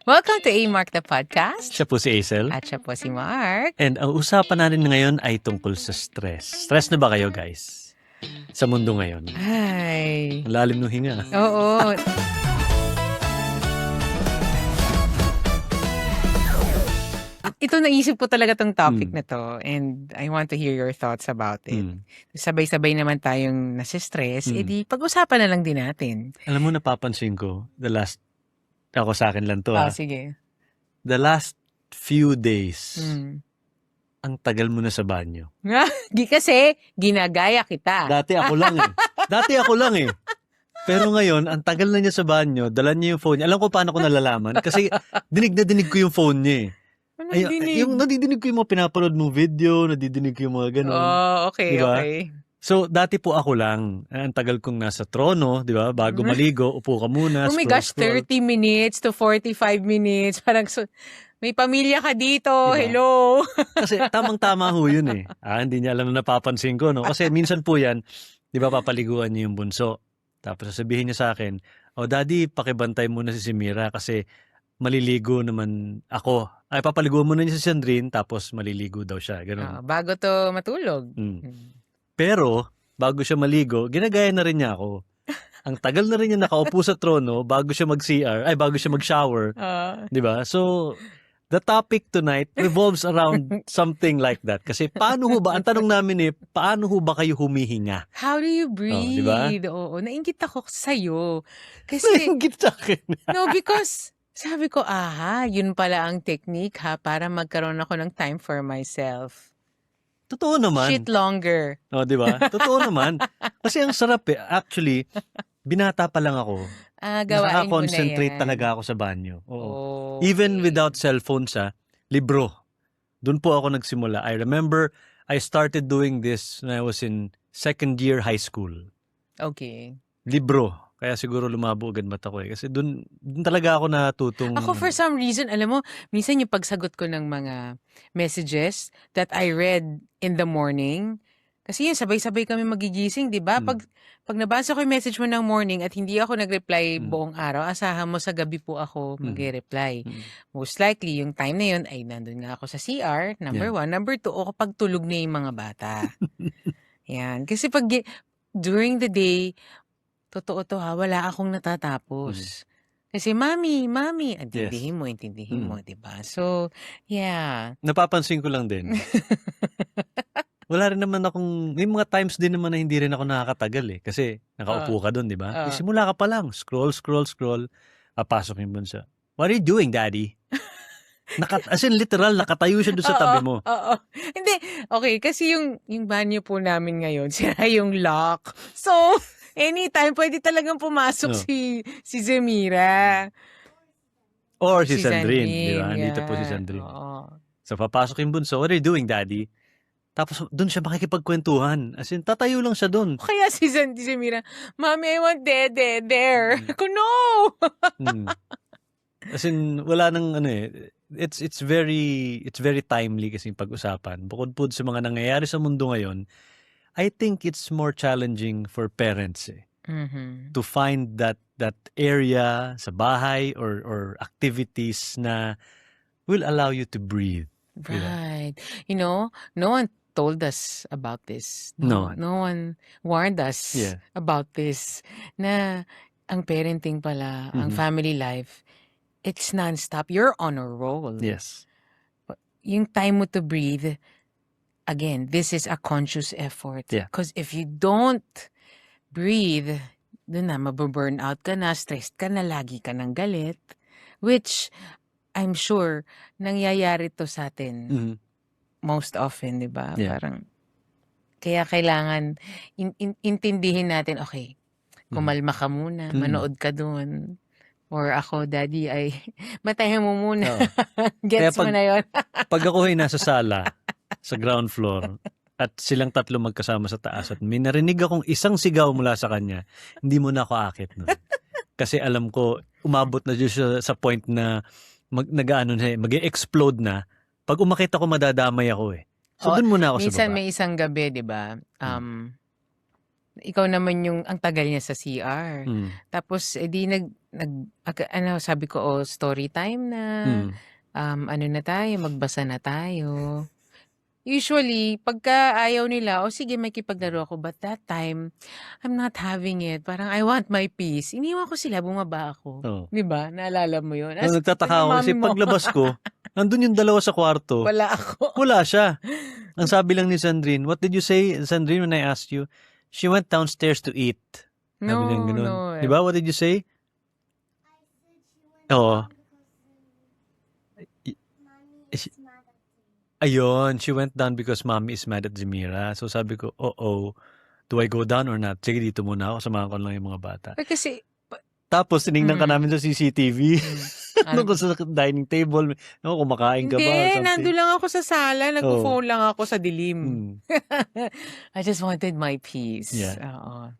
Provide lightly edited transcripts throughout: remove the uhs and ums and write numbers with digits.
Welcome to A-Mark the Podcast. Siya po si Aisel. At siya po si Mark. And ang usapan natin ngayon ay tungkol sa stress. Stress na ba kayo, guys? Sa mundo ngayon. Ay. Ang lalim ng hinga. Oo. Ito naisip ko talaga tong topic na to and I want to hear your thoughts about it. Sabay-sabay naman tayong nasi-stress, edi pag-usapan na lang din natin. Alam mo, napapansin ko, ako sa akin lang to Sige. The last few days, ang tagal mo na sa banyo. Kasi ginagaya kita. Dati ako lang eh. Pero ngayon, ang tagal na niya sa banyo, dala niya yung phone niya. Alam ko paano ko nalalaman kasi dinig na dinig ko yung phone niya eh. Yung nadidinig ko yung mga pinapanood mong video, nadidinig ko yung mga ganun. Oh, okay, diba? okay. So, dati po ako lang. Ang tagal kong nasa trono, di ba? Bago maligo, upo ka muna. Oh my gosh, 30 minutes to 45 minutes. Parang may pamilya ka dito. Diba? Hello. Kasi tamang-tama ho yun eh. Hindi niya alam na napapansin ko, no? Kasi minsan po yan, di ba, papaliguan niyo yung bunso. Tapos sasabihin niya sa akin, Daddy, pakibantay muna si Simira kasi maliligo naman ako. Papaliguan muna niya si Sandrine, tapos maliligo daw siya. Ganun. Bago to matulog. Pero, bago siya maligo, ginagaya na rin niya ako. Ang tagal na rin niya nakaupo sa trono bago siya bago siya mag-shower. Di ba? So, the topic tonight revolves around something like that. Kasi paano ho ba, ang tanong namin paano ho ba kayo humihinga? How do you breathe? Diba? Oo, nainggit ako sa'yo. Kasi, nainggit sa akin. No, because, sabi ko, yun pala ang technique para magkaroon ako ng time for myself. Totoo naman. Shit longer. Di ba? Totoo naman. Kasi ang sarap Actually, binata pa lang ako. Gawain mo na Naka-concentrate yan. talaga ako sa banyo. Oo. Okay. Even without cellphone libro. Doon po ako nagsimula. I remember I started doing this when I was in second year high school. Okay. Libro. Kaya siguro lumabo agad mata ko Kasi doon talaga ako natutong... Ako for some reason, alam mo, minsan yung pagsagot ko ng mga messages that I read in the morning, kasi yun, sabay-sabay kami magigising, di ba? Pag nabasa ko yung message mo ng morning at hindi ako nag-reply buong araw, asahan mo sa gabi po ako mag-reply. Most likely, yung time na yun ay nandun nga ako sa CR, number 1. Number 2, o kapag tulog na yung mga bata. Yan. Kasi during the day, totoo to wala akong natatapos. Kasi mami, intindihin mo, diba? So, yeah. Napapansin ko lang din. Wala rin naman may mga times din naman na hindi rin ako nakakatagal Kasi nakaupo ka doon, di ba? Simula ka pa lang, scroll. Papasok yung bunso. What are you doing, Daddy? As in literal, nakatayo siya doon sa tabi mo. Oo. Hindi, okay, kasi yung banyo po namin ngayon, sira yung lock. So, anytime, pwede talagang pumasok si Zemira. Or si Sandrine, di ba? Yeah. Dito po si Sandrine. So, papasok yung bunso. What are you doing, Daddy? Tapos, doon siya makikipagkwentuhan. As in, tatayo lang siya doon. Kaya si Zemira, Mommy, I want there. Ako, no! As in, wala nang it's very timely kasi pag-usapan. Bukod po sa mga nangyayari sa mundo ngayon, I think it's more challenging for parents to find that area sa bahay or activities na will allow you to breathe. Right. No one told us about this. No one warned us about this. Na ang parenting pala, ang family life, it's non-stop. You're on a roll. Yes. Yung time mo to breathe, again, this is a conscious effort. Because if you don't breathe, doon na, mababurn out ka na, stressed ka na, lagi ka ng galit. Which, I'm sure, nangyayari to sa atin most often, di ba? Parang, kaya kailangan intindihin natin, okay, kumalma ka muna, manood ka doon. Or ako, Daddy, ay batayan mo muna. Gets mo na yun. Pag ako ay nasa sala, sa ground floor, at silang tatlo magkasama sa taas, at may narinig akong isang sigaw mula sa kanya, hindi mo na ako akit nun. Kasi alam ko, umabot na siya sa point na mag-explode na. Pag umakit ako, madadamay ako So, doon muna ako sa baba. Minsan may isang gabi, di ba? ikaw naman yung ang tagal niya sa CR. Mm. Tapos edi sabi ko, oh, story time na. Mm. Ano na tayo, magbasa na tayo. Usually, pagka ayaw nila, o sige, makikipaglaro ako. But that time, I'm not having it. Parang I want my peace. Iniwan ko sila, bumaba ako. Oo. 'Di ba? Naalala mo yun? Nagtataka ako kasi mami mo, paglabas ko, nandun yung dalawa sa kwarto. wala ako. Wala siya. Ang sabi lang ni Sandrine, what did you say, Sandrine, when I asked you? She went downstairs to eat. Sabi niya ganun. No. Di ba? What did you say? Oo. Ayun, she went down because mommy is mad at Zemira. So sabi ko, do I go down or not? Sige, dito muna ako. Samahan ko lang yung mga bata. Kasi, Tapos, tinignan ka namin sa CCTV. Nung sa dining table. No, kumakain ka ba or hindi, something? nandun lang ako sa sala. Nag-phone lang ako sa dilim. I just wanted my peace. Yeah. Oo.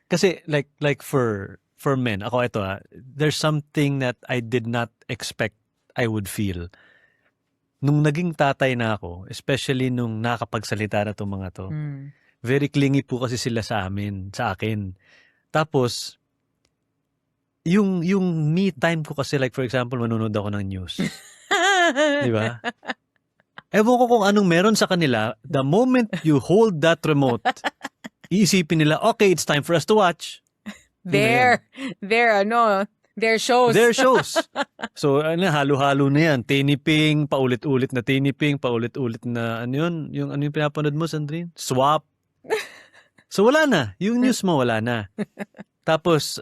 Kasi like for men, ako ito there's something that I did not expect I would feel. Nung naging tatay na ako, especially nung nakapagsalita na itong mga to, very clingy po kasi sila sa akin. Tapos, yung me time ko kasi, like for example, manonood ako ng news. Di ba? Ewan ko kung anong meron sa kanila, the moment you hold that remote, iisipin nila, okay, it's time for us to watch. Their shows. Their shows. So, halo-halo na yan. Tiniping, paulit-ulit na tiniping, paulit-ulit na, ano yung pinapanood mo, Sandrine? Swap. So, wala na. Yung news mo, wala na. Tapos,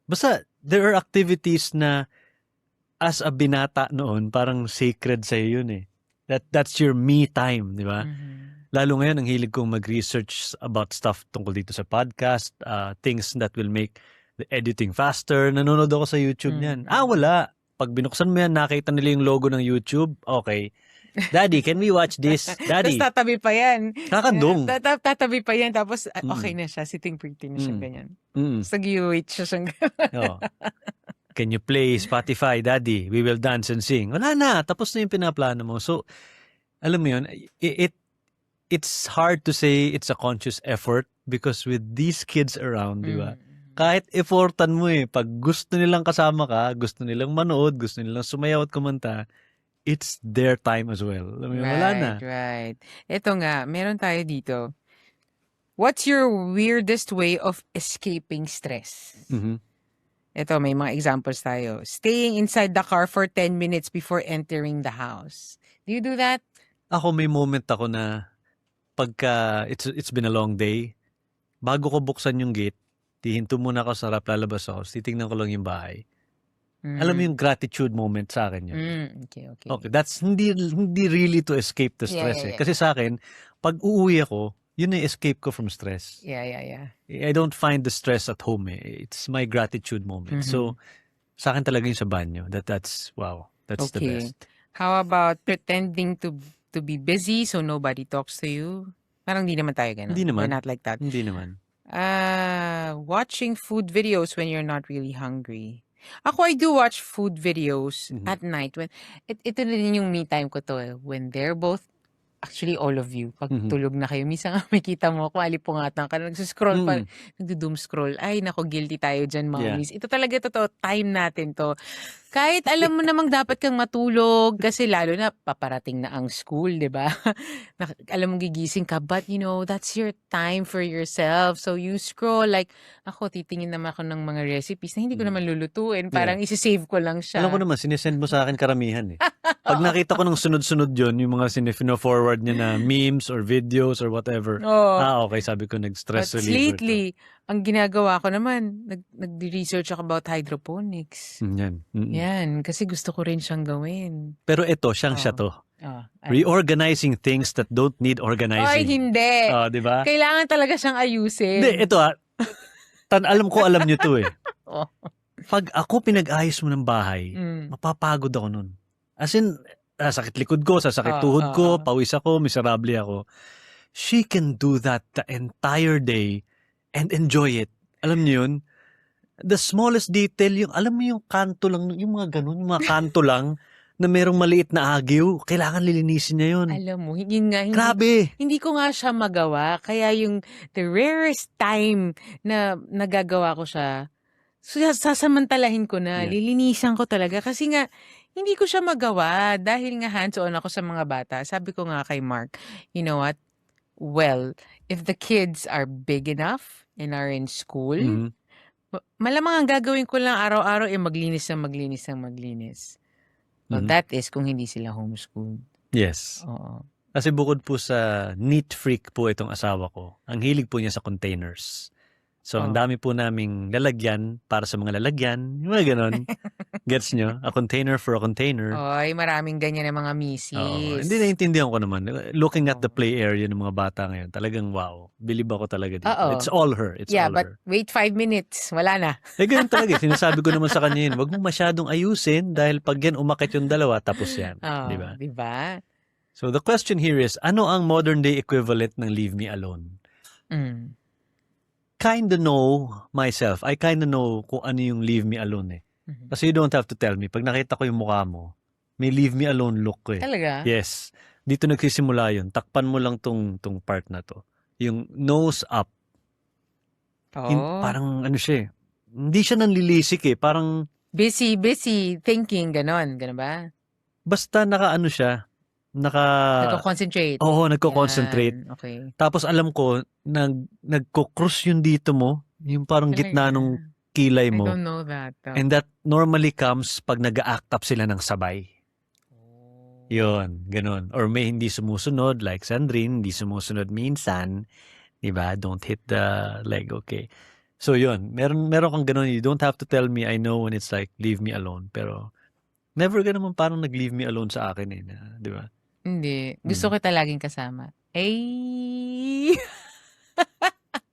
basta, there are activities na, as a binata noon, parang sacred sa'yo yun eh. That's your me time, di ba? Lalo ngayon, ang hilig kong mag-research about stuff tungkol dito sa podcast, things that will make the editing faster. Nanonood ako sa YouTube niyan. Wala. Pag binuksan mo yan, nakita nila yung logo ng YouTube. Okay. Daddy, can we watch this? Daddy. Tapos tatabi pa yan. Kakandong. Tatabi pa yan. Tapos okay na siya. Sitting pretty na siya ganyan. Tapos nag-wait siya siyang Oh. Can you play Spotify, Daddy? We will dance and sing. Wala na. Tapos na yung pinaplano mo. So, alam mo yun, it's hard to say it's a conscious effort because with these kids around, di ba? Kahit effortan mo pag gusto nilang kasama ka, gusto nilang manood, gusto nilang sumayaw at kumanta, it's their time as well. Alam mo, wala na. Right. Ito nga, meron tayo dito. What's your weirdest way of escaping stress? Ito, may mga examples tayo. Staying inside the car for 10 minutes before entering the house. Do you do that? Ako, may moment ako na pagka it's been a long day, bago ko buksan yung gate, hihinto muna ako sa harap, lalabas ako, titignan ko lang yung bahay. Alam mo yung gratitude moment sa akin yun. Okay, that's hindi really to escape the stress. Yeah. Kasi sa akin, pag uuwi ako, yun yung escape ko from stress. Yeah. I don't find the stress at home. It's my gratitude moment. So, sa akin talaga yung sa banyo. That's the best. How about pretending to be busy so nobody talks to you? Parang hindi naman tayo ganun. Hindi naman. We're not like that. Hindi naman. Watching food videos when you're not really hungry. Ako, I do watch food videos at night. When ito na din yung me time ko to. When they're both, actually all of you, pag tulog na kayo, minsan nga makita mo ako, alipungatan ka, nagsuscroll pa, nagdo-doom scroll. Ay, nako, guilty tayo dyan, mommies. Ito talaga time natin to. Kahit alam mo namang dapat kang matulog, kasi lalo na paparating na ang school, di ba? Alam mo gigising ka, but that's your time for yourself. So you scroll, like, ako, titingin naman ako ng mga recipes na hindi ko naman lulutuin. Parang isi-save ko lang siya. Alam ko naman, sinesend mo sa akin karamihan eh. Pag nakita ko ng sunod-sunod yun, yung mga forward niya na memes or videos or whatever. Okay, sabi ko, nag-stress But reliever lately, ang ginagawa ko naman, nag-research ako about hydroponics. Yan, kasi gusto ko rin siyang gawin. Pero ito, siya to. Reorganizing things that don't need organizing. Ay, hindi. Di ba? Kailangan talaga siyang ayusin. Hindi, ito alam niyo to eh. Pag ako pinag-ayos mo ng bahay, mapapagod ako nun. As in, sakit likod ko, sasakit tuhod ko, pawis ako, miserable ako. She can do that the entire day and enjoy it. Alam niyo yun? The smallest detail, alam mo yung kanto lang, yung mga ganun, yung mga kanto lang, na merong maliit na agyo, kailangan lilinisin niya yun. Alam mo, yun nga, Grabe! hindi ko nga siya magawa. Kaya yung the rarest time na nagagawa ko siya, sasamantalahin ko na, Yeah. lilinisan ko talaga. Kasi nga, hindi ko siya magawa dahil nga hands-on ako sa mga bata. Sabi ko nga kay Mark, you know what? Well, if the kids are big enough and are in school, Mhm. malamang ang gagawin ko lang araw-araw ay maglinis ng maglinis ng maglinis. Well, Mhm. that is kung hindi sila homeschooled. Yes. Oo. Kasi bukod po sa neat freak po itong asawa ko, ang hilig po niya sa containers. So, ang Oh. dami po naming lalagyan para sa mga lalagyan. Yung mga ganon. Gets nyo? A container for a container. Oy, maraming ganyan na mga Oo. misis. Hindi, naiintindihan ko naman. Looking at the Oo. play area ng mga bata ngayon, talagang wow. Bilib ako talaga dito. Oo. It's all her. It's Yeah, all but her. wait 5 minutes. Wala na. Eh, ganun talaga. Sinasabi ko naman sa kanya yun, wag mong masyadong ayusin dahil pag yan umakit yung dalawa, tapos yan. Di Oh, ba? di ba? So, the question here is, ano ang modern day equivalent ng leave me alone? Mm. Kinda know myself. I kinda know kung ano yung leave me alone eh. Mhm. Kasi you don't have to tell me. Pag nakita ko yung mukha mo, may leave me alone look ko eh. Talaga? Yes. Dito nagsisimula yun. Takpan mo lang tong part na to. Yung nose up. Oh. Parang ano siya eh. Hindi siya nanlilisik eh. Parang Busy thinking, ganon. Ganon ba? basta naka-ano siya. Nagko-concentrate. Oo, nagko-concentrate. Yan. Okay. Tapos alam ko, nagko-cross yung dito mo. Yung parang gitna Talaga? nung kilay I mo. don't know that. And that normally comes pag nag-act up sila ng sabay. Yun, ganun. Or may hindi sumusunod, like Sandrine, hindi sumusunod minsan. Diba? Don't hit the leg, okay. So yun, meron kang ganun. You don't have to tell me, I know when it's like, leave me alone. Pero, never ka naman parang nag-leave me alone sa akin eh. Di ba? Hindi. Gusto kita laging kasama.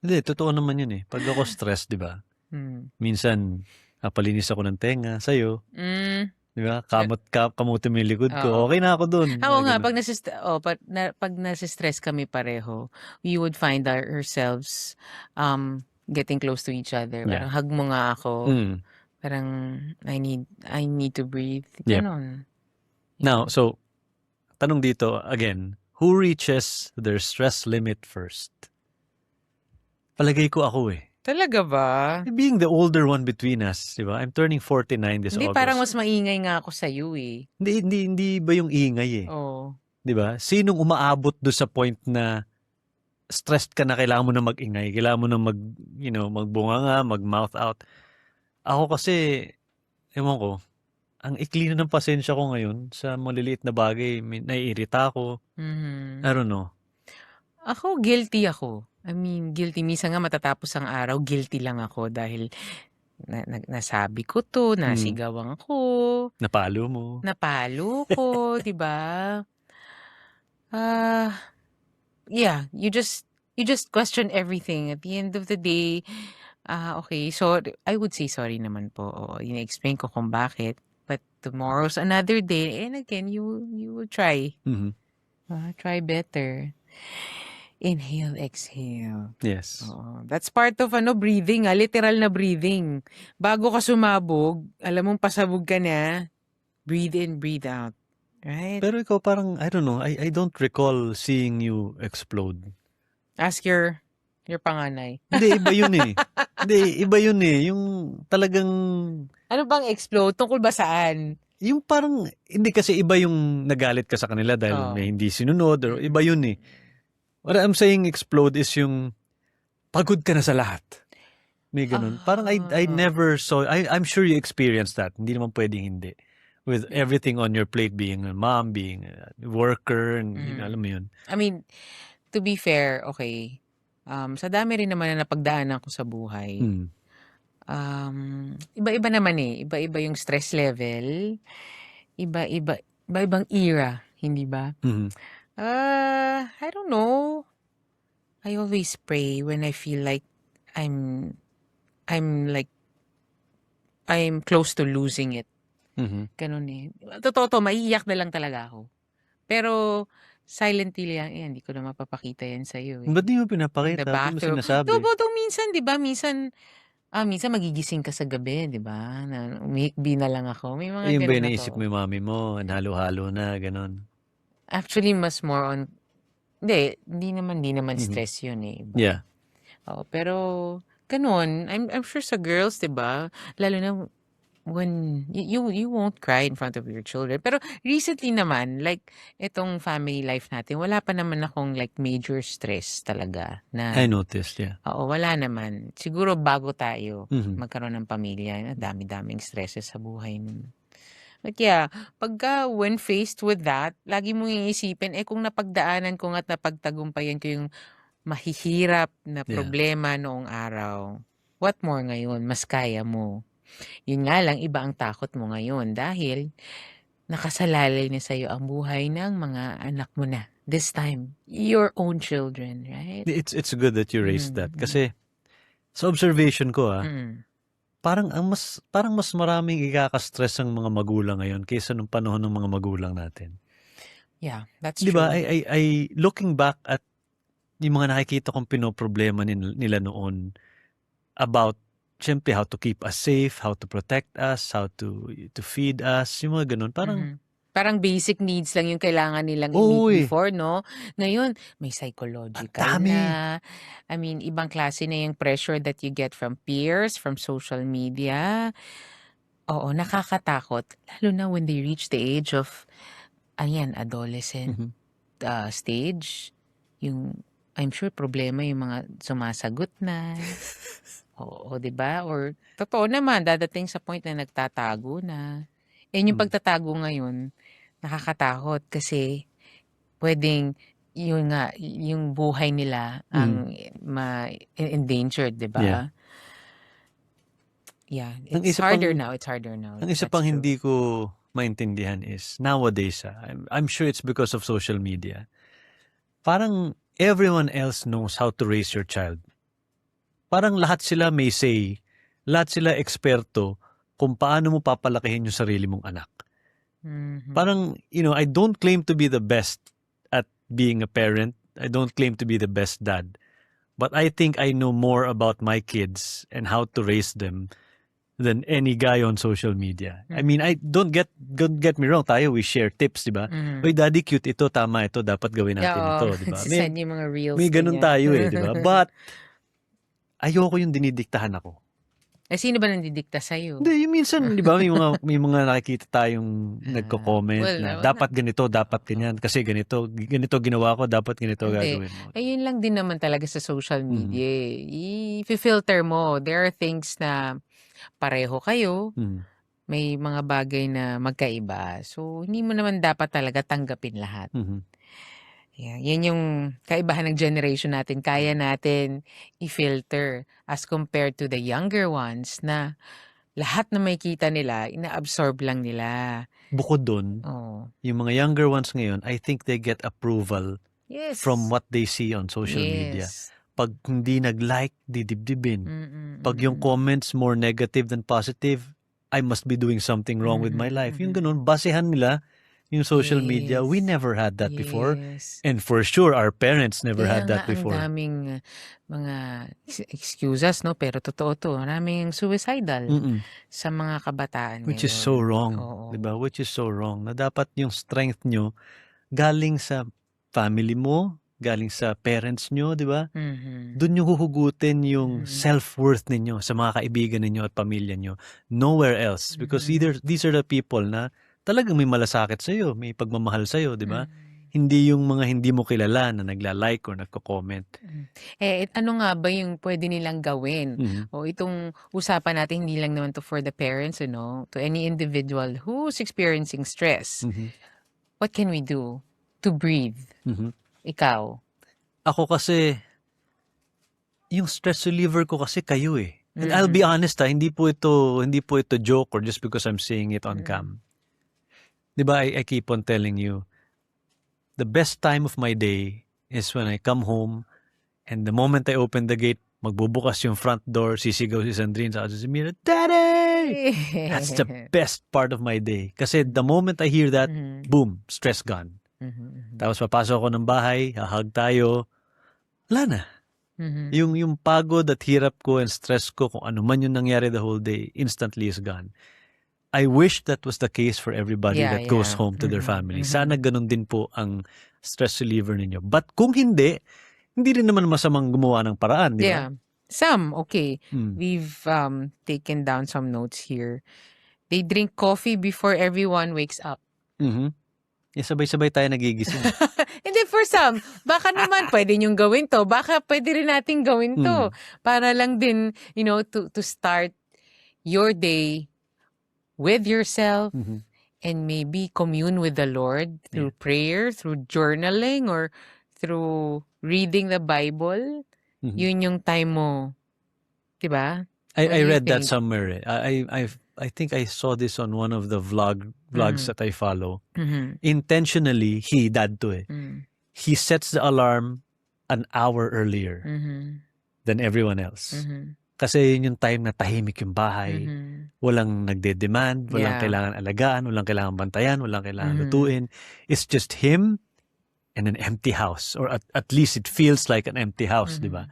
Hindi, totoo naman yun eh. Pag ako stress, di ba? Minsan, palinis ako ng tenga sa'yo. Di ba? Kamuti mo yung likod ko. Oo. Okay na ako dun. Oo nga, Ganun. pag nasistress kami pareho, we would find ourselves getting close to each other. Yeah. Parang hug mo nga ako. Parang I need to breathe. Yep. Ganon. Now, so, tanong dito, again, who reaches their stress limit first? Palagay ko ako eh. Talaga ba? Being the older one between us, di ba? I'm turning 49 this Hindi, August. parang mas maingay nga ako sa iyo eh. Hindi ba yung ingay eh? Oo. Di ba? Sinong umaabot do sa point na stressed ka na kailangan mo na mag-ingay, kailangan mo na magbunganga, mag-mouth out. Ako kasi, ewan ko, ang ikli na ng pasensya ko ngayon sa maliliit na bagay, naiirita ako. Mhm. I don't know. Ako, guilty ako. I mean, guilty. Minsan nga matatapos ang araw, guilty lang ako dahil nasabi ko to, nasigawan ko, Napalo mo. napalo ko, di ba? Yeah, you just question everything. At the end of the day, okay, so I would say sorry naman po. Oo, explain ko kung bakit. But tomorrow's another day, and again, you will try. Mhm. Try better. Inhale, exhale. Yes. Oo. That's part of breathing, literal na breathing. Bago ka sumabog, alam mong pasabog ka na, breathe in, breathe out. Right? Pero ikaw parang, I don't know, I don't recall seeing you explode. Ask your panganay. Hindi, iba yun eh. Hindi, iba yun eh. Yung talagang, Ano bang explode? Tungkol ba saan? yung parang, hindi kasi iba yung nagalit ka sa kanila dahil may hindi sinunod, or iba yun eh. What I'm saying explode is yung pagod ka na sa lahat. May ganun. Parang I never saw, I'm sure you experienced that. Hindi naman pwedeng hindi. With everything on your plate, being a mom, being a worker, and alam mo yun. I mean, to be fair, okay, sa dami rin naman na napagdaanan ko sa buhay, iba-iba naman eh. Iba-iba yung stress level. Iba-ibang era, hindi ba? I don't know. I always pray when I feel like I'm close to losing it. Ganun eh. Totoo, maiiyak na lang talaga ako. Pero silently lang, hindi ko na mapapakita yan sa'yo eh. Ba't di mo pinapakita? Ba't mo sinasabi? Minsan, di ba? Minsan, Minsan magigising ka sa gabi, 'di ba, na umihikbi na lang ako, may mga Ayun ba yung gano'n naisip mo ako. yung mami mo, halo-halo na, gano'n? Actually, mas more on hindi naman Mhm. stress 'yun, eh, iba. Yeah. Oo, pero gano'n, I'm sure sa girls, 'di ba, lalo na when you won't cry in front of your children. Pero recently naman, like itong family life natin, wala pa naman akong like major stress talaga I na noticed, yeah. oo, wala naman. Siguro bago tayo Mhm. magkaroon ng pamilya, ang dami-daming stresses sa buhay nun. But yeah, pagka when faced with that, lagi mong iisipin, kung napagdaanan ko nga't napagtagumpayan ko yung mahihirap na Yeah. problema noong araw, what more ngayon, mas kaya mo. Yun nga lang, iba ang takot mo ngayon dahil nakasalalay na sa'yo ang buhay ng mga anak mo na. This time, your own children, right? It's good that you raised that Mm, kasi sa observation ko, mm. parang mas maraming ikaka-stress ang mga magulang ngayon kaysa nung panahon ng mga magulang natin. Yeah, that's 'Di ba? true. I looking back at yung mga nakikita kong pinoproblema nila noon about siyempre how to keep us safe, how to protect us, how to feed us, yung mga gano'n. Parang, Mhm. Parang basic needs lang yung kailangan nilang i-meet oo before, 'no? Ngayon, may ang psychological dami. na, I mean, ibang klase na yung pressure that you get from peers, from social media. Oo, nakakatakot lalo na when they reach the age of, ayan, adolescent, Mhm. stage. Yung I'm sure problema yung mga sumasagot na. Oo, 'di ba? Or totoo naman dadating sa point na nagtatago na. Yung Hmm, pagtatago ngayon, nakakatakot kasi puwedeng yun nga, yung buhay nila mhm, ang endangered, 'di yeah. ba? Yeah, Ang it's isa harder pang now, it's harder now. ang isa That's pang true. hindi ko maintindihan is nowadays, I'm sure it's because of social media. Parang everyone else knows how to raise your child. Parang lahat sila may say, lahat sila eksperto kung paano mo papalakihin yung sarili mong anak. Mhm. Parang, I don't claim to be the best at being a parent. I don't claim to be the best dad. But I think I know more about my kids and how to raise them than any guy on social media. I mean, I Mhm. don't get me wrong, tayo we share tips, 'di ba? Oy, Mhm. daddy cute ito, tama ito, dapat gawin Yeah, natin oo, ito, 'di ba? May send yung mga reels, may ganun ganyan. tayo 'di ba? But ayoko yung dinidiktahan ako. Sino ba nagdidikta sa'yo? Hindi, yung minsan, 'di ba, may mga nakikita tayong nagko-comment na Wala. dapat ganito, dapat ganyan, Oo. kasi ganito, ganito ginawa ko, dapat ganito Hindi. gagawin mo. Ayun lang din naman talaga sa social Mhm. media, eh. I-fi-filter mo. There are things na pareho kayo, Mhm. may mga bagay na magkaiba. So, hindi mo naman dapat talaga tanggapin lahat. Mhm. Yeah, 'yan yung kaibahan ng generation natin. Kaya natin i-filter as compared to the younger ones na lahat na makikita nila, ina-absorb lang nila. Bukod dun, Oo. yung mga younger ones ngayon, I think they get approval from Yes. what they see on social media. Yes. 'Pag hindi nag-like, didibdibin. Mm, 'Pag yung mm. comments more negative than positive, I must be doing something wrong with my Mhm, life. Yung mhm. gano'n, basehan nila yung social media. We Yes. never had that before. Yes. And for sure, our parents never Kaya had nga that ang before. daming, mga excuses 'no, pero totoo 'to. Maraming suicidal Mm. sa mga kabataan Which is so ngayon. wrong, 'di Oo. ba? Which is so wrong na dapat yung strength nyo galing sa family mo, galing sa parents nyo, 'di ba? Mhm. Dun nyo huhugutin yung Mhm. self-worth ninyo sa mga kaibigan ninyo at pamilya nyo. Nowhere else. Because Mhm. either these are the people na talagang may malasakit sa'yo, may pagmamahal sa'yo, 'di ba? Mhm. Hindi yung mga hindi mo kilala na nagla-like or nagko-comment. Hmm. Ano nga ba yung puwede nilang gawin? Mhm. O itong usapan natin hindi lang naman 'to for the parents ano, to any individual who's experiencing stress. Mhm. What can we do to breathe? Mhm. Ikaw? Ako kasi, yung stress reliever ko kasi kayo, eh. And I'll be Mhm. honest, hindi po ito joke or just because I'm saying it on Mm. cam. 'Di ba, I keep on telling you, the best time of my day is when I come home and the moment I open the gate, magbubukas yung front door, sisigaw si Sandrine saka si Mira, "Daddy!" That's the best part of my day. Kasi the moment I hear that, Mhm. boom, stress gone. Mhm, mhm. Tapos papasok ako ng bahay, hahag tayo, wala na. Mhm. Yung pagod at hirap ko and stress ko, kung ano man yung nangyari the whole day, instantly is gone. I wish that was the case for everybody Yeah, that goes yeah. home to their Mhm, family. Sana mhm. ganun din po ang stress reliever ninyo. But kung hindi rin naman masamang gumawa ng paraan, di ba? Yeah. Some, okay. Mm. We've taken down some notes here. They drink coffee before everyone wakes up. Mhm. Eh, sabay-sabay tayo nagigising. Hindi, for some, baka naman pwede niyong gawin to. Baka pwede rin natin gawin to. Mm. Para lang din, to start your day with yourself Mhm. and maybe commune with the Lord through prayer, through journaling, or through reading the Bible. Mhm. Yun yung time mo. Diba? What I do you read that think? somewhere. I think I saw this on one of the vlogs that I follow. Mhm. Intentionally, dad to eh. Mm. He sets the alarm an hour earlier Mhm. than everyone else. Mhm. Kasi yun yung time na tahimik yung bahay. Mhm. Walang nagde-demand, walang Yeah. kailangan alagaan, walang kailangan bantayan, walang kailangan Mhm. lutuin. It's just him and an empty house. Or at least it feels like an empty house, di ba?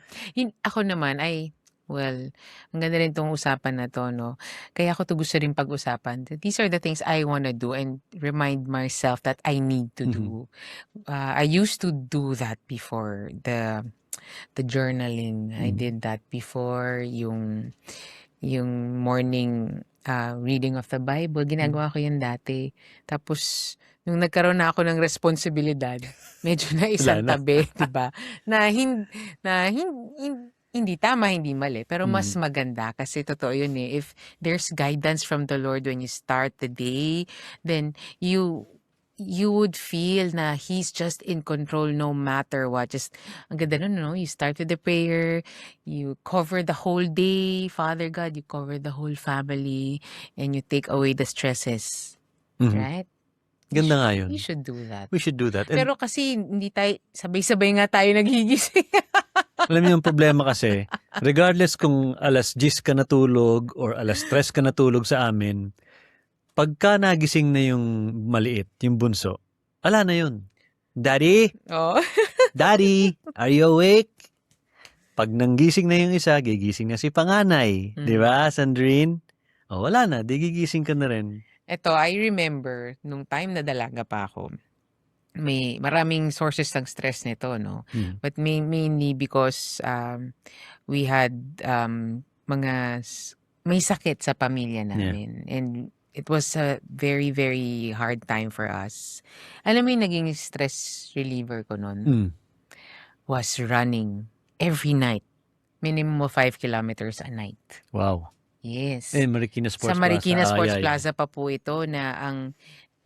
Ako naman well, ang ganda rin tong usapan na to, no? Kaya ako to gusto rin pag-usapan. These are the things I wanna do and remind myself that I need to do. I used to do that before, the journaling. I did that before, yung morning reading of the Bible. Ginagawa ko yun dati. Tapos, nung nagkaroon na ako ng responsibilidad, medyo na isang Wala na. tabi, di ba? Hindi tama, hindi mali. Pero mas maganda kasi totoo yun eh. If there's guidance from the Lord when you start the day, then you would feel na He's just in control no matter what. Just, ang ganda nun, no? You start with the prayer, you cover the whole day, Father God, you cover the whole family, and you take away the stresses. Mhm. Right? Ganda nga yun. You should do that. We should do that. And Pero kasi hindi tayo, sabay-sabay nga tayo nagigising. alam niyo yung problema kasi, regardless kung alas 10 ka natulog or alas 3 ka natulog sa amin, pagka nagising na yung maliit, yung bunso, ala na yun. Daddy? Oh. Daddy? Are you awake? Pag nanggising na yung isa, gigising na si panganay. Di ba, Sandrine? O, wala na. Di gigising ka na rin. Ito, I remember, nung time na dalaga pa ako, may maraming sources ng stress nito, no? But mainly because we had may sakit sa pamilya namin. And it was a very, very hard time for us. Alam mo yung naging stress reliever ko nun? Was running every night. Minimum of 5 kilometers a night. Wow. Yes. Marikina Sports Sa Marikina Plaza. Sports Plaza pa po ito na ang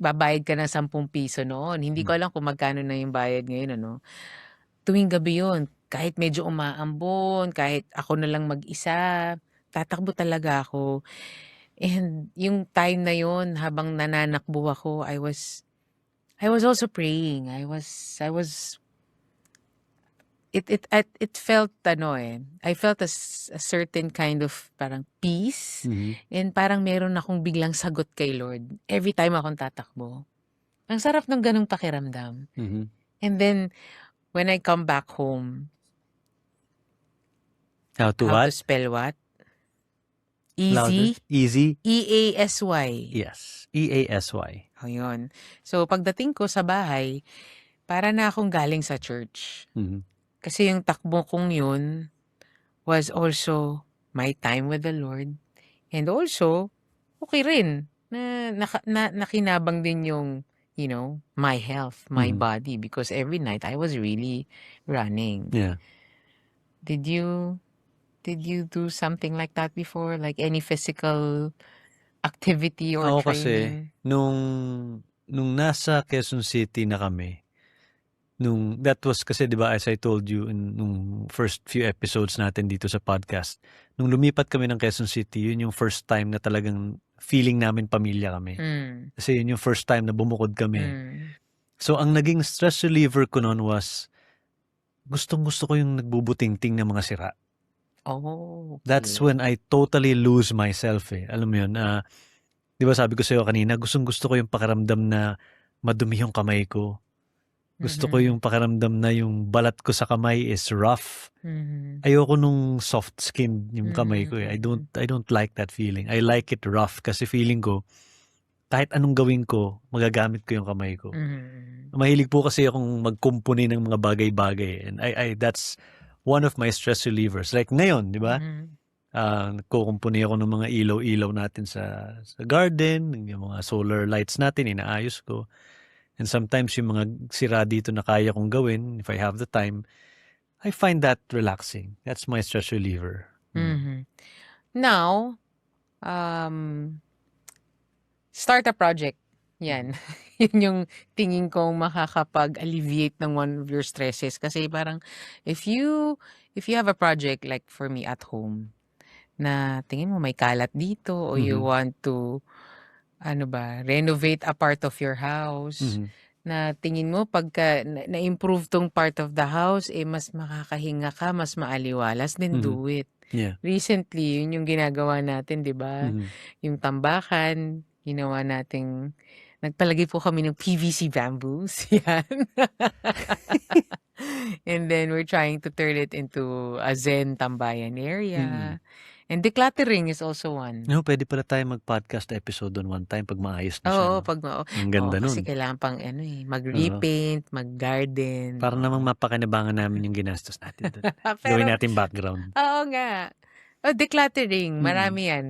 babayad ka ng 10 piso noon. Hindi ko alam kung magkano na yung bayad ngayon, ano. Tuwing gabi yun, kahit medyo umaambon, kahit ako na lang mag-isa, tatakbo talaga ako. And yung time na yun, habang nananakbo ako, I was also praying. It felt I felt a certain kind of parang peace and parang meron akong biglang sagot kay Lord every time akong tatakbo. Ang sarap ng ganung pakiramdam. And then when I come back home, How to how what? to spell what? Louder. Easy. Easy. E-A-S-Y. Yes. E-A-S-Y. O yun. So pagdating ko sa bahay, para na akong galing sa church. Kasi yung takbo kong yun was also my time with the Lord. And also, okay rin na nakinabang din yung, my health, my body. Because every night, I was really running. Yeah. Did you do something like that before? Like any physical activity or Ako kasi, training? nung nasa Quezon City na kami, that was kasi, di ba, as I told you nung first few episodes natin dito sa podcast, nung lumipat kami ng Quezon City, yun yung first time na talagang feeling namin pamilya kami. Kasi yun yung first time na bumukod kami. So, ang naging stress reliever ko noon was, gustong-gusto ko yung nagbubuting-ting ng mga sira. Oh, okay. That's when I totally lose myself eh. Alam mo yun, di ba sabi ko sa'yo kanina, gustong-gusto ko yung pakiramdam na madumi yung kamay ko. Gusto ko yung pakiramdam na yung balat ko sa kamay is rough. Mhm. Ayoko nung soft skin yung kamay ko eh. I Mm. don't like that feeling. I like it rough kasi feeling ko kahit anong gawin ko, magagamit ko yung kamay ko. Mhm. Mahilig po kasi akong magkumpuni ng mga bagay-bagay and I that's one of my stress relievers. Like ngayon, di ba? Mhm. Nagkukumpuni ako ng mga ilaw-ilaw natin sa garden, yung mga solar lights natin, inaayos ko. And sometimes yung mga sira dito na kaya kong gawin, if I have the time, I find that relaxing. That's my stress reliever. Mhm. Now, um, start a project. Yan. Yun yung tingin kong makakapag-alleviate ng one of your stresses. Kasi parang, if you have a project like for me at home, na tingin mo may kalat dito o you Mhm. want to, renovate a part of your house, Mhm. na tingin mo pagka na-improve tong part of the house, mas makakahinga ka, mas maaliwalas, then Mhm. do it. Yeah. Recently, yun yung ginagawa natin, di ba? Mhm. Yung tambakan, ginawa nating, nagpalagay po kami ng PVC bamboos. Yan. And then we're trying to turn it into a Zen tambayan area. And decluttering is also one. No, pwede pala tayo mag-podcast episode doon one time pag maayos na siya, Oo, no? pag Ang ganda kasi nun. kailangan pang Oo. mag-repaint, mag-garden. Para namang mapakinabangan namin yung ginastos natin doon. Gawin Pero, natin background. oo nga. Decluttering, Mm. marami yan.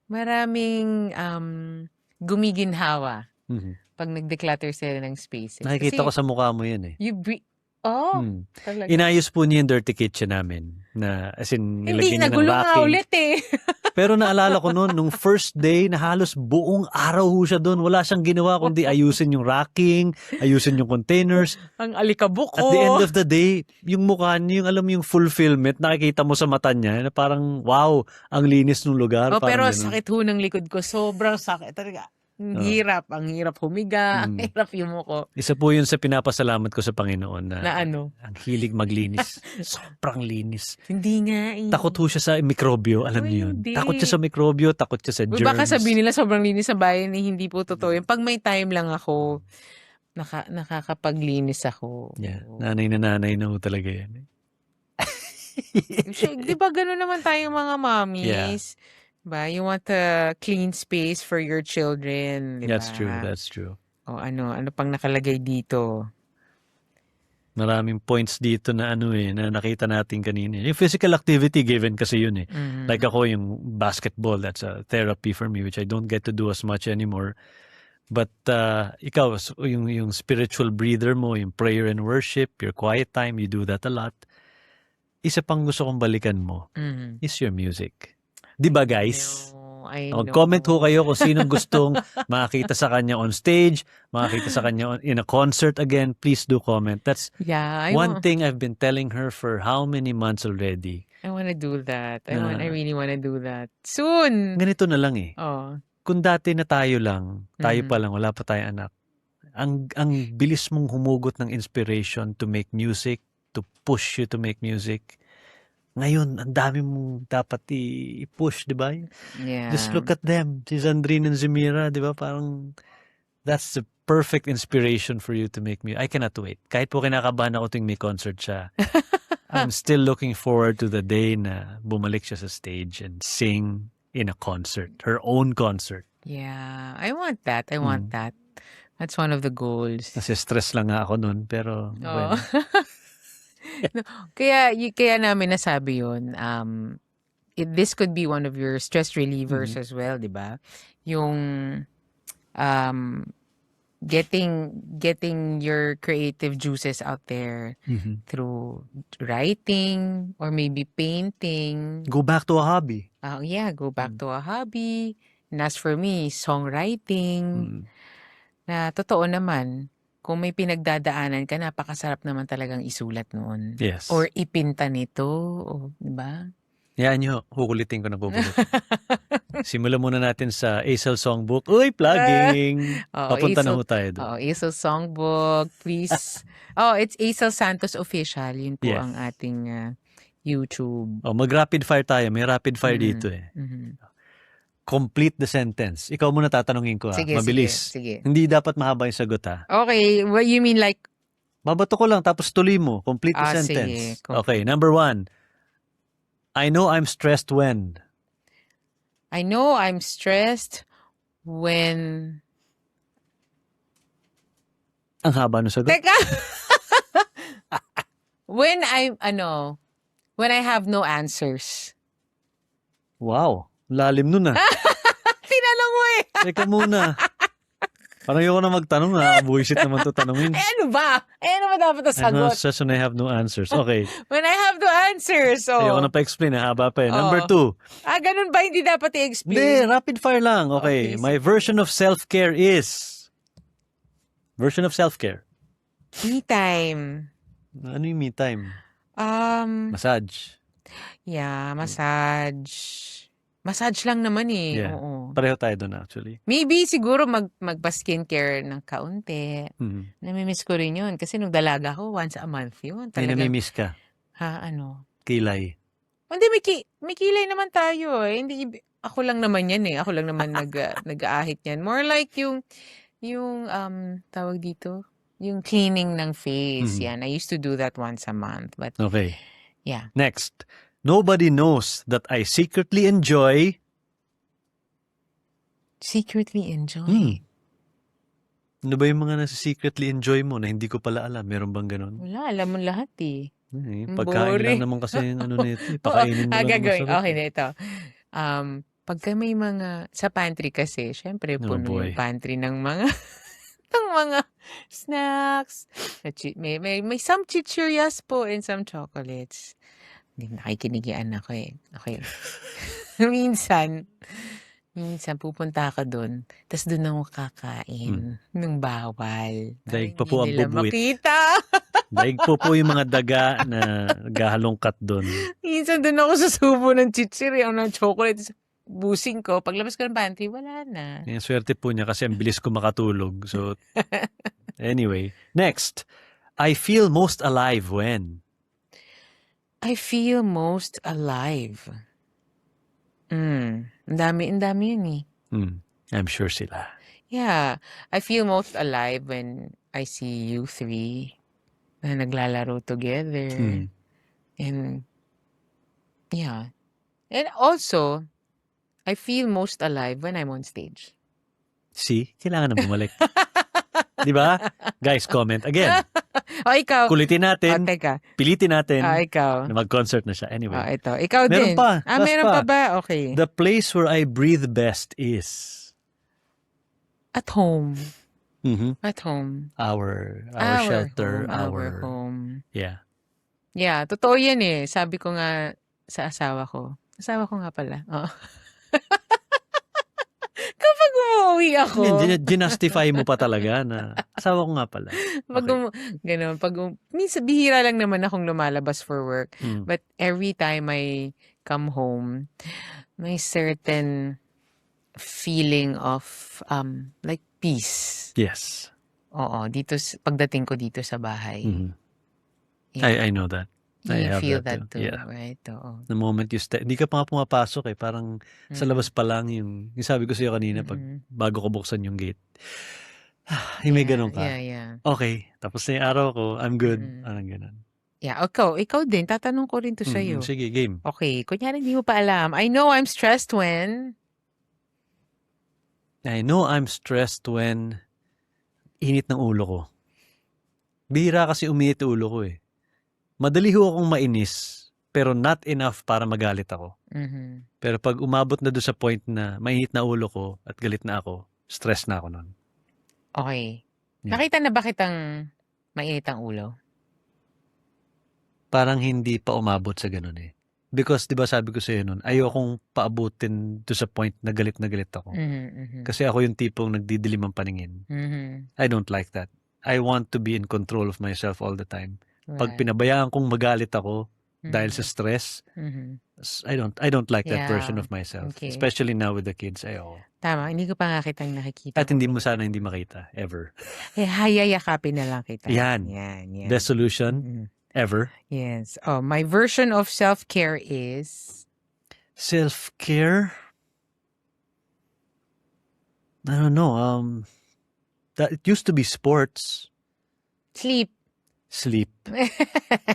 Maraming gumiginhawa Mhm. pag nag-declutter sila ng spaces. Nakikita ko Kasi sa mukha mo yan eh. talaga. Inayos po niya yung dirty kitchen namin na as in Hindi, nilagyan niya ng nagulo nga racking. ulit eh. Pero naalala ko noon, nung first day na halos buong araw ho siya doon. Wala siyang ginawa kundi ayusin yung racking, ayusin yung containers. Ang alikabok At the end ko. of the day, yung mukha niya, yung alam mo yung fulfillment, nakikita mo sa mata niya, na parang, wow, ang linis ng lugar. Pero Parang ganun. sakit ho ng likod ko. Sobrang sakit. Talaga. Ang Oo. hirap. Ang hirap humiga. Ang Mm. hirap yumuko. Isa po yun sa pinapasalamat ko sa Panginoon na Na ano? ang hilig maglinis. Sobrang linis. Hindi nga eh. Takot ho siya sa mikrobyo, alam Uy, niyo yun. hindi. Takot siya sa mikrobyo, takot siya sa Uy, germs. baka sabihin nila sobrang linis sa bayan eh. Hindi po totoo yun. Pag may time lang ako, nakakapaglinis ako. Yeah, nanay na ho talaga yan. Di ba gano'n naman tayong mga mommies? Ba, you want a clean space for your children, di ba? That's true. O ano pang nakalagay dito? Maraming points dito na na nakita natin kanina. Yung physical activity given kasi yun eh. Mhm. Like ako, yung basketball, that's a therapy for me, which I don't get to do as much anymore. But ikaw, yung spiritual breather mo, yung prayer and worship, your quiet time, you do that a lot. Isa pang gusto kong balikan mo Mhm. is your music. Di ba guys? I know. Comment ho kayo kung sinong gustong makakita sa kanya on stage, makakita sa kanya in a concert again. Please do comment. That's one thing I've been telling her for how many months already. I wanna do that. I Na- really wanna do that. Soon! Ganito na lang eh. Oh. Kung dati na tayo pa lang, wala pa tayong anak, ang bilis mong humugot ng inspiration to make music, to push you to make music. Ngayon, ang dami mong dapat i-push, di ba? Yeah. Just look at them. Si Zandrine and Zemira, di ba? Parang, that's the perfect inspiration for you to make music. I cannot wait. Kahit po kinakabahan ako tuwing may concert siya. I'm still looking forward to the day na bumalik siya sa stage and sing in a concert. Her own concert. Yeah. I want that. I want that. That's one of the goals. Kasi stress lang nga ako nun, pero Oh. Kaya namin nasabi yun, this could be one of your stress relievers as well, di ba? Yung getting your creative juices out there through writing or maybe painting. Go back to a hobby. Go back to a hobby. And as for me, songwriting. Na totoo naman, kung may pinagdadaanan ka, napakasarap naman talagang isulat noon. Yes. Or ipinta nito, di ba? Yan nyo, hukulitin ko na bubulit. Simulan muna natin sa Aisel Songbook. Uy, plugging! Papunta na ho tayo doon. Aisel Songbook, please. It's Aisel Santos Official. Yun po ang ating YouTube. Mag-rapid fire tayo. May rapid fire dito eh. Complete the sentence. Ikaw muna tatanungin ko ha. Sige, Mabilis. sige. Hindi dapat mahaba yung sagot ha. Okay, what you mean like, Babato ko lang tapos tuloy mo. Complete the sentence. sige. Okay, number 1. I know I'm stressed when. I know I'm stressed when... Ang haba ng sagot. Teka! when I have no answers. Wow. Lalim nun ah. Tinanong mo eh! Teka muna. Parang ayoko na magtanong na. Buwisit naman to tanungin. Ano ba? Ano ba dapat ang I'm not sagot? stressed when I have no answers. Okay. When I have no answers. Ayoko na pa-explain. Haba pa eh. Number 2. Ganun ba? Hindi dapat i-explain? Hindi, rapid fire lang. Okay. Okay, My version of self-care is... Version of self-care. Me time. Ano yung me time? Massage. Yeah, massage. Massage lang naman eh. Yeah. Oo. Pareho tayo doon actually. Maybe siguro magpa-skincare ng kaunti. Hmm. Namimiss ko rin yun. Kasi nung dalaga ko, once a month yun. Ay, Talagang, namimiss ka. Kilay. Hindi, may kilay naman tayo eh. Hindi, ako lang naman yan eh. Ako lang naman nag-aahit yan. More like yung tawag dito, yung cleaning ng face. Mhm. Yan. I used to do that once a month. But Okay. yeah. Next. Nobody knows that I secretly enjoy... Secretly enjoy. Ano ba yung mga nasa secretly enjoy mo na hindi ko pala alam? Meron bang ganun? Wala, alam mo lahat eh. Ay, Ang pagkain boring. lang naman kasi yung ano nito. Pakainin mo lang naman Gagawin. sarap. Okay na ito. Pagka may mga, sa pantry kasi, syempre, Oh, puno boy. yung pantry ng mga, ng mga snacks. May some chichurias po and some chocolates. Hindi, nakikinigian ako eh. Okay. minsan pupunta ka doon, tas doon ako kakain ng bawal. Daig Para pa po ang hindi nila bubuwit. makita. Daig po yung mga daga na naghahalongkat doon. Minsan doon ako susubo ng chichiri o ng chocolate. Busing ko. Paglabas ko ng pantry, wala na. Yung swerte po niya kasi ang bilis ko makatulog. So, anyway. Next. I feel most alive when? I feel most alive. Ang dami yun eh. I'm sure sila. Yeah. I feel most alive when I see you three na naglalaro together. And, yeah. And also, I feel most alive when I'm on stage. See? Kailangan na bumalik. Di ba? Guys, comment again. O, ikaw. Kulitin natin. Teka. Pilitin natin Ikaw. na mag-concert na siya. Anyway. Ito. Ikaw Meron din. pa. Last Meron pa. pa ba? Okay. The place where I breathe best is... At home. At home. Our shelter. Our home. Yeah. Yeah, totoo yan eh. Sabi ko nga sa asawa ko. Asawa ko nga pala. Oh. Kapag umuwi ako. Ginustify mo pa talaga na asawa ko nga pala. Ganun. Minsan bihira lang naman akong lumalabas for work. But every time I come home, may certain feeling of like peace. Yes. Oo, pagdating ko dito sa bahay. I know that. I You have feel that that too, Yeah. right? Oo. The moment you step, hindi ka pa nga pumapasok eh. Parang sa labas pa lang yung sabi ko sa'yo kanina bago ko buksan yung gate. May ganun ka. Yeah. Okay, tapos na yung araw ko, I'm good. Parang ganun. Yeah, ikaw din. Tatanong ko rin to sa'yo. Sige, game. Okay, kunyari hindi mo pa alam. I know I'm stressed when... Init ng ulo ko. Bihira kasi uminit yung ulo ko eh. Madali ho akong mainis, pero not enough para magalit ako. Pero pag umabot na doon sa point na mainit na ulo ko at galit na ako, stress na ako nun. Okay. Yeah. Nakita na ba kitang mainit ang ulo? Parang hindi pa umabot sa ganun eh. Because, di ba sabi ko sa'yo nun, ayokong paabutin to sa point na galit ako. Kasi ako yung tipong nagdidilim ang paningin. I don't like that. I want to be in control of myself all the time. Pag pinabayaan kong magalit ako dahil sa stress, I don't like that version of myself. Okay. Especially now with the kids. Ayoko. Tama, hindi ko pa nga kitang nakikita. At hindi mo sana hindi makita. Ever. Hayayakapin na lang kita. Yan. Best solution ever. Yes. Oh, my version of self-care is... Self-care? I don't know. That it used to be sports. Sleep. Sleep.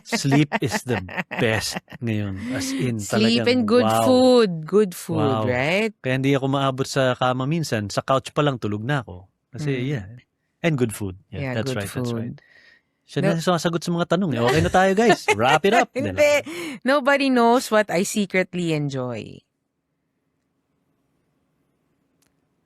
Sleep is the best ngayon. As in, Sleep talagang and good wow. food. Good food, Wow. right? Kaya hindi ako maabot sa kama minsan. Sa couch pa lang tulog na ako. Kasi, yeah. And good food. Yeah, that's good right. That's right. food. Siya na sasagot sa mga tanong. Okay na tayo, guys. Wrap it up. Hindi. Nobody knows what I secretly enjoy.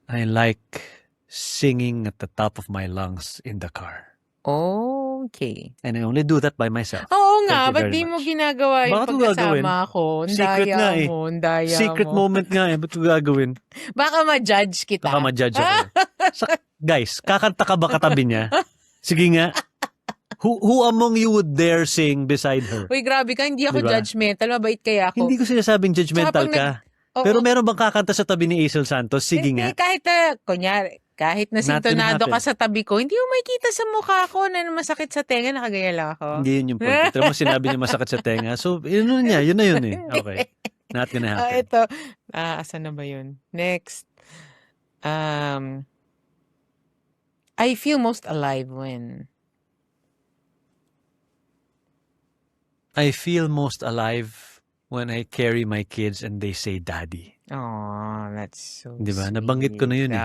I like singing at the top of my lungs in the car. Okay. And I only do that by myself. Oo nga, Thank you ba't very di mo much. ginagawa yung Bakit ko gagawin? pagkasama ko? Ang Secret daya nga eh. mo, ang daya Secret mo. moment nga eh. Ba't ko gagawin? Baka ma-judge kita. Baka ma-judge ako. Guys, kakanta ka ba katabi niya? Sige nga. Who among you would dare sing beside her? Uy, grabe ka, hindi ako Diba? judgmental. Mabait kaya ako. Hindi ko sinasabing judgmental Tsaka pag ka. Oo. Pero meron bang kakanta sa tabi ni Aisel Santos? Sige Hindi, nga. kahit kunyari, kahit na Not gonna sintonado ka happen. sa tabi ko, hindi mo makikita sa mukha ko na masakit sa tenga, nakagaya lang ako. Hindi yun yung point. Ito mo sinabi niya masakit sa tenga. So, yun na yun eh. Okay. Not gonna happen. Ito. Asan na ba yun? Next. I feel most alive when... I feel most alive when I carry my kids and they say daddy. Oh, that's so Diba? sweet. Nabanggit ko na yun eh.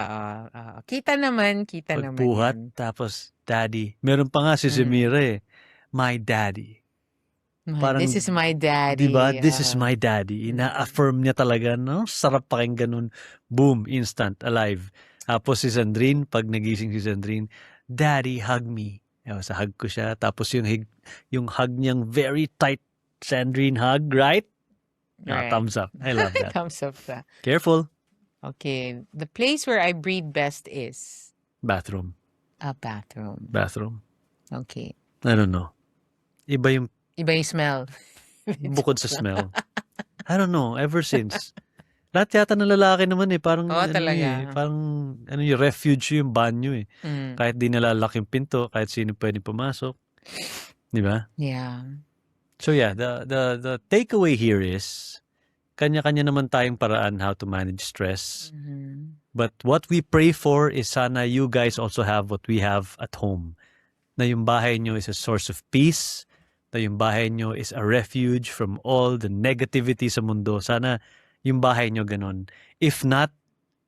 Kita naman Pagbuhat, yan. tapos daddy. Meron pa nga si Zemira eh. My daddy. Parang, This is my daddy. Diba? This is my daddy. Ina-affirm niya talaga, no? Sarap pakinggan nun. Boom, instant, alive. Tapos si Sandrine, pag nagising si Sandrine, daddy, hug me. Sa hug ko siya. Tapos yung hug niyang very tight Sandrine hug, right? Right. Thumbs up. I love that. Thumbs up. Careful. Okay. The place where I breathe best is Bathroom. a bathroom. Bathroom. Okay. I don't know. Iba yung Iba yung smell. bukod sa smell. I don't know. Ever since. Lahat yata ng lalaki naman eh. Parang, talaga. parang yung refuge yung banyo eh. Kahit di nalalak yung pinto, kahit sino pwede pumasok. Di ba? Yeah. So yeah, the takeaway here is, kanya-kanya naman tayong paraan how to manage stress. But what we pray for is sana you guys also have what we have at home. Na yung bahay nyo is a source of peace. Na yung bahay nyo is a refuge from all the negativity sa mundo. Sana yung bahay nyo ganun. If not,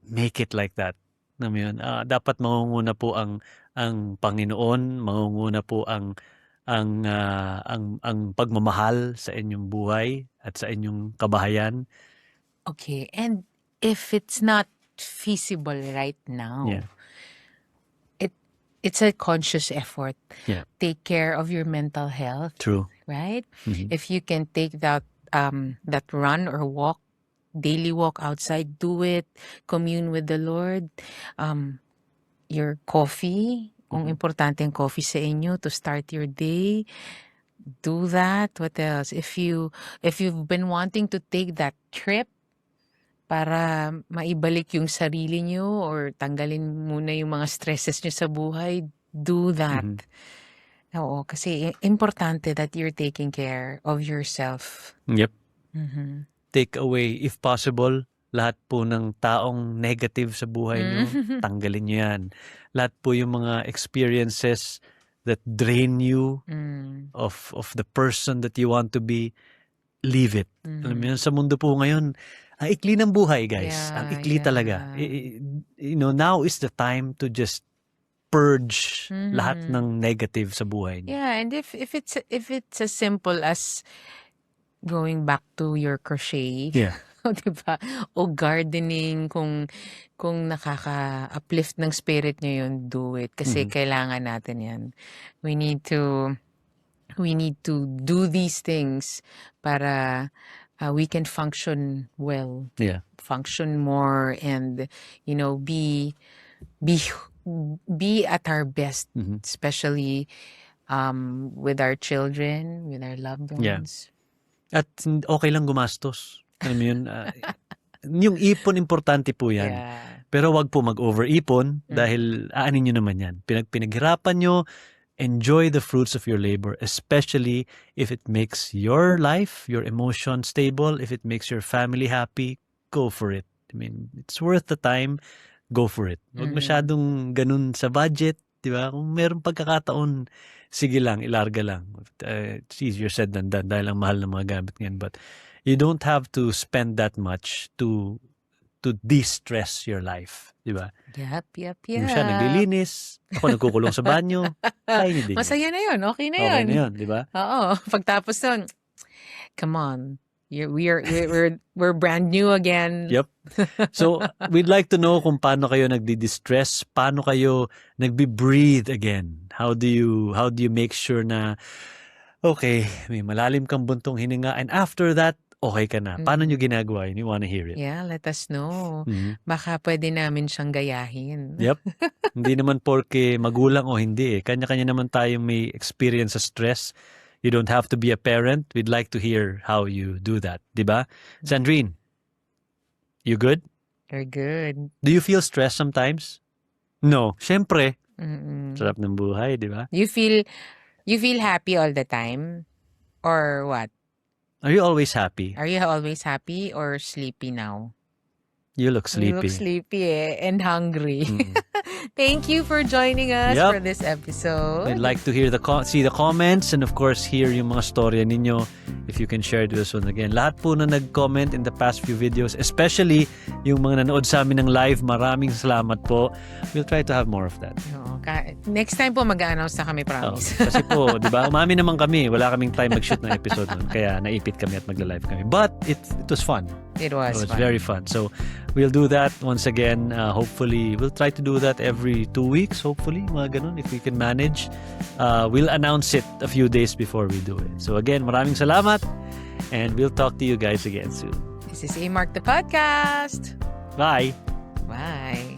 make it like that. Alam mo yun? Dapat mangunguna po ang Panginoon, mangunguna po ang pagmamahal sa inyong buhay at sa inyong kabahayan. Okay. And if it's not feasible right now, Yeah. it's a conscious effort. Yeah. Take care of your mental health, True. right? Mhm. If you can take that run or walk, daily walk outside, do it. Commune with the Lord. Your coffee, kung importante ang coffee sa inyo to start your day, do that. What else? If you've been wanting to take that trip para maibalik yung sarili nyo or tanggalin muna yung mga stresses nyo sa buhay, do that. Oo, kasi importante that you're taking care of yourself. Yep. Mhm. Take away, if possible, lahat po ng taong negative sa buhay nyo, tanggalin nyo yan. Lahat po yung mga experiences that drain you of the person that you want to be, leave it. Alam mo yun, sa mundo po ngayon, ang ikli ng buhay, guys. Yeah, Ang ikli talaga. Now is the time to just purge lahat ng negative sa buhay niyo. Yeah, and if it's as simple as going back to your crochet, Yeah. diba? O gardening, kung nakaka-uplift ng spirit nyo yun, do it. Kasi kailangan natin yan. We need to do these things para we can function well. Yeah. Function more and, be at our best, especially with our children, with our loved ones. Yeah. At okay lang gumastos. Alam mo yun, yung ipon, importante po yan. Yeah. Pero wag po mag-over-ipon dahil aanin nyo naman yan. Pinaghirapan nyo, enjoy the fruits of your labor, especially if it makes your life, your emotion stable, if it makes your family happy, go for it. I mean, it's worth the time go for it. Huwag Mhm. masyadong ganun sa budget, di ba? Kung meron pagkakataon, sige lang, ilarga lang. It's easier said than done dahil ang mahal ng mga gamit ngayon. But you don't have to spend that much to de-stress your life, di ba? Yep. Yung siya naglilinis, ako nagkukulong sa banyo, kaya niyo din yun. Masaya na yun. Okay na Okay yun. na yun, di ba? Oo. Pagtapos nun, come on. We're brand new again. Yep. So, we'd like to know kung paano kayo nagdi-distress, paano kayo nagbi-breathe again. How do you make sure na okay, may malalim kang buntong hininga and after that, okay ka na. Paano nyo ginagawa yun? You wanna hear it? Yeah, let us know. Mhm. Baka pwede namin siyang gayahin. Yep. Hindi naman porke magulang o hindi eh. Kanya-kanya naman tayong may experience sa stress. You don't have to be a parent. We'd like to hear how you do that. Diba? Sandrine, you good? You're good. Do you feel stress sometimes? No. Siyempre. Mm-mm. Sarap ng buhay, di ba? You feel happy all the time? Or what? Are you always happy? Are you always happy or sleepy now? You look You look sleepy. sleepy and hungry. Mm. Thank you for joining us Yep. for this episode. I'd like to hear see the comments and of course hear yung mga storya ninyo if you can share it with us once again. Lahat po na nag-comment in the past few videos, especially yung mga nanood sa amin ng live, maraming salamat po. We'll try to have more of that. Oo, next time po mag-a-announce na kami, Oh, promise. kasi po, di ba, umami naman kami, wala kaming time mag-shoot ng episode nun, kaya naipit kami at magla-live kami. But it was fun. It was It was fun. very fun. So we'll do that once again. Hopefully, we'll try to do that every 2 weeks. Hopefully, mga ganun, if we can manage. We'll announce it a few days before we do it. So again, maraming salamat. And we'll talk to you guys again soon. This is A-Mark the Podcast. Bye! Bye.